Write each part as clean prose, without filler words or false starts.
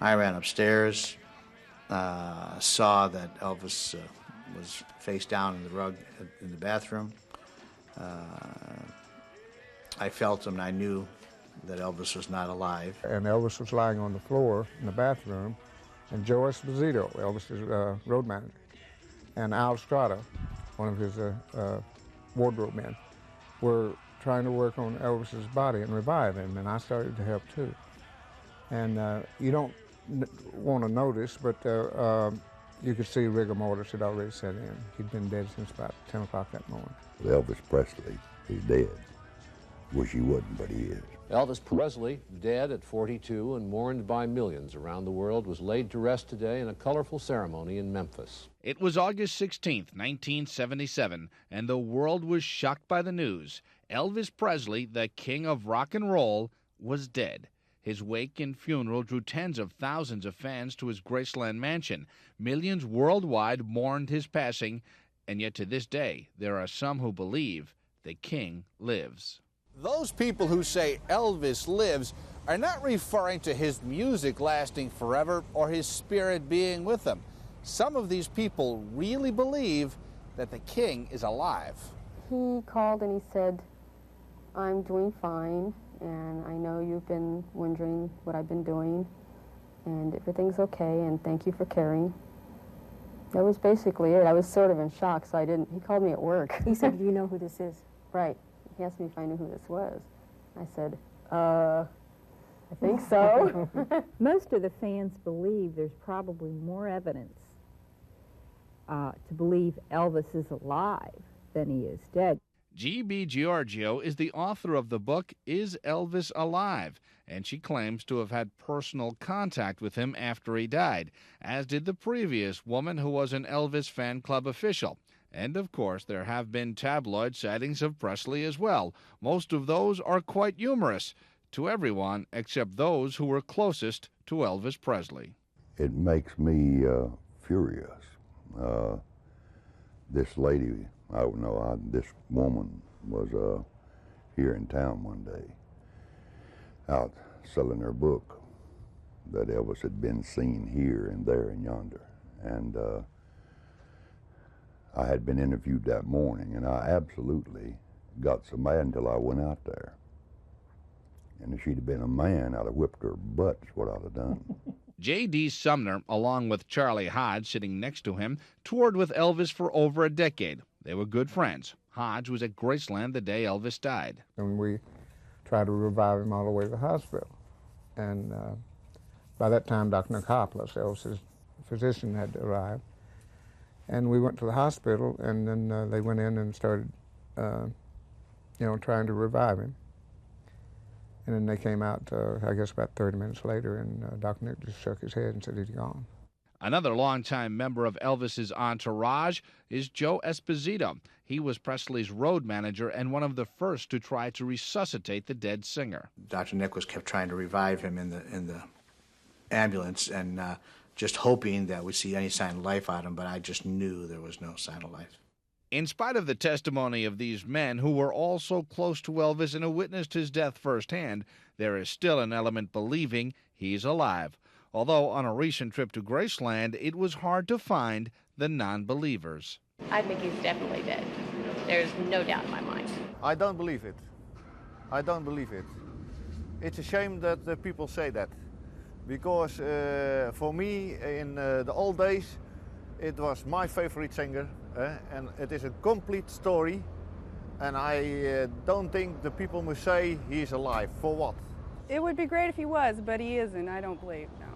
I ran upstairs, saw that Elvis was face down in the rug in the bathroom. I felt him and I knew that Elvis was not alive. And Elvis was lying on the floor in the bathroom, and Joe Esposito, Elvis's road manager, and Al Strata, one of his wardrobe men, were trying to work on Elvis's body and revive him, and I started to help too. And you don't want to notice, but you could see rigor mortis had already set in. He'd been dead since about 10 o'clock that morning. Elvis Presley is dead. Wish he wouldn't, but he is. Elvis Presley, dead at 42 and mourned by millions around the world, was laid to rest today in a colorful ceremony in Memphis. It was August 16th, 1977, and the world was shocked by the news. Elvis Presley, the king of rock and roll, was dead. His wake and funeral drew tens of thousands of fans to his Graceland mansion. Millions worldwide mourned his passing, and yet to this day, there are some who believe the king lives. Those people who say Elvis lives are not referring to his music lasting forever or his spirit being with them. Some of these people really believe that the king is alive. He called and he said, "I'm doing fine, and I know you've been wondering what I've been doing, and everything's okay, and thank you for caring." That was basically it. I was sort of in shock, so he called me at work. He said, "Do you know who this is?" Right. He asked me if I knew who this was. I said, I think so. Most of the fans believe there's probably more evidence to believe Elvis is alive than he is dead. G.B. Giorgio is the author of the book, Is Elvis Alive? And she claims to have had personal contact with him after he died, as did the previous woman who was an Elvis fan club official. And, of course, there have been tabloid sightings of Presley as well. Most of those are quite humorous to everyone except those who were closest to Elvis Presley. It makes me furious. This lady, this woman was here in town one day out selling her book that Elvis had been seen here and there and yonder. And I had been interviewed that morning, and I absolutely got so mad until I went out there. And if she'd have been a man, I'd have whipped her butt, is what I'd have done. J.D. Sumner, along with Charlie Hodge sitting next to him, toured with Elvis for over a decade. They were good friends. Hodge was at Graceland the day Elvis died. And we tried to revive him all the way to the hospital. And by that time, Dr. Nicopoulos, Elvis's physician, had arrived. And we went to the hospital, and then they went in and started, trying to revive him. And then they came out, I guess, about 30 minutes later, and Dr. Nick just shook his head and said he'd gone. Another longtime member of Elvis's entourage is Joe Esposito. He was Presley's road manager and one of the first to try to resuscitate the dead singer. Dr. Nick kept trying to revive him in the ambulance, and just hoping that we'd see any sign of life out of him, but I just knew there was no sign of life. In spite of the testimony of these men who were all so close to Elvis and who witnessed his death firsthand, there is still an element believing he's alive. Although on a recent trip to Graceland, it was hard to find the non-believers. I think he's definitely dead. There's no doubt in my mind. I don't believe it. I don't believe it. It's a shame that the people say that. Because for me, in the old days, it was my favorite singer, and it is a complete story, and I don't think the people must say he's alive. For what? It would be great if he was, but he isn't, I don't believe, no.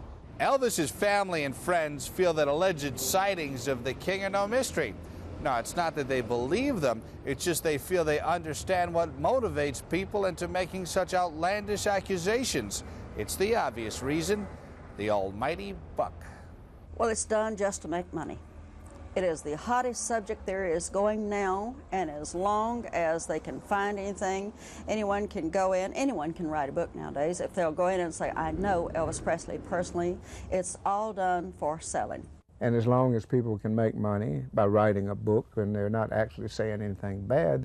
Elvis's family and friends feel that alleged sightings of the king are no mystery. No, it's not that they believe them, it's just they feel they understand what motivates people into making such outlandish accusations. It's the obvious reason, the almighty buck. Well, it's done just to make money. It is the hottest subject there is going now, and as long as they can find anything, anyone can go in, anyone can write a book nowadays. If they'll go in and say, I know Elvis Presley personally, it's all done for selling. And as long as people can make money by writing a book and they're not actually saying anything bad,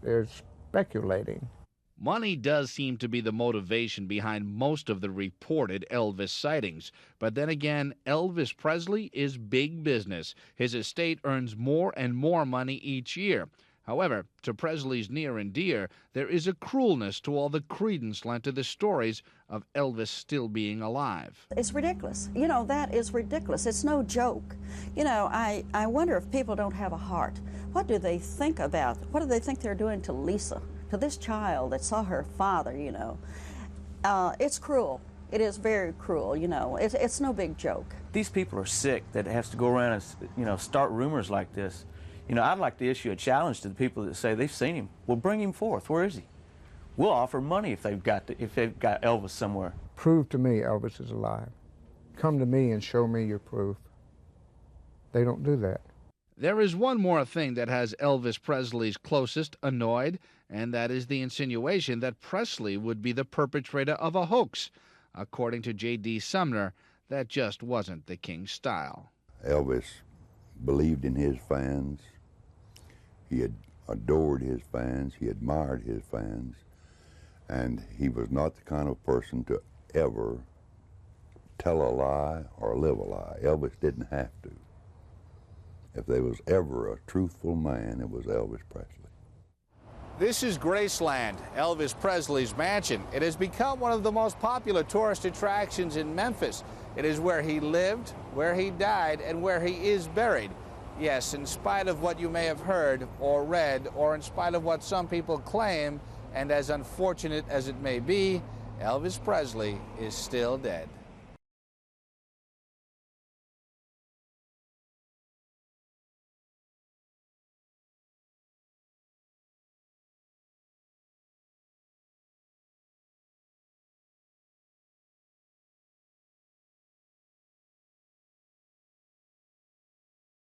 they're speculating. Money does seem to be the motivation behind most of the reported Elvis sightings. But then again, Elvis Presley is big business. His estate earns more and more money each year. However, to Presley's near and dear, there is a cruelness to all the credence lent to the stories of Elvis still being alive. It's ridiculous. You know, that is ridiculous. It's no joke. You know, I wonder if people don't have a heart. What do they think about? What do they think they're doing to Lisa, to this child that saw her father, you know? It's cruel. It is very cruel, you know. It's no big joke. These people are sick that has to go around and, you know, start rumors like this. You know, I'd like to issue a challenge to the people that say they've seen him. Well, bring him forth. Where is he? We'll offer money if they've got Elvis somewhere. Prove to me Elvis is alive. Come to me and show me your proof. They don't do that. There is one more thing that has Elvis Presley's closest annoyed, and that is the insinuation that Presley would be the perpetrator of a hoax. According to J.D. Sumner, that just wasn't the King's style. Elvis believed in his fans. He had adored his fans. He admired his fans. And he was not the kind of person to ever tell a lie or live a lie. Elvis didn't have to. If there was ever a truthful man, it was Elvis Presley. This is Graceland, Elvis Presley's mansion. It has become one of the most popular tourist attractions in Memphis. It is where he lived, where he died, and where he is buried. Yes, in spite of what you may have heard or read, or in spite of what some people claim, and as unfortunate as it may be, Elvis Presley is still dead.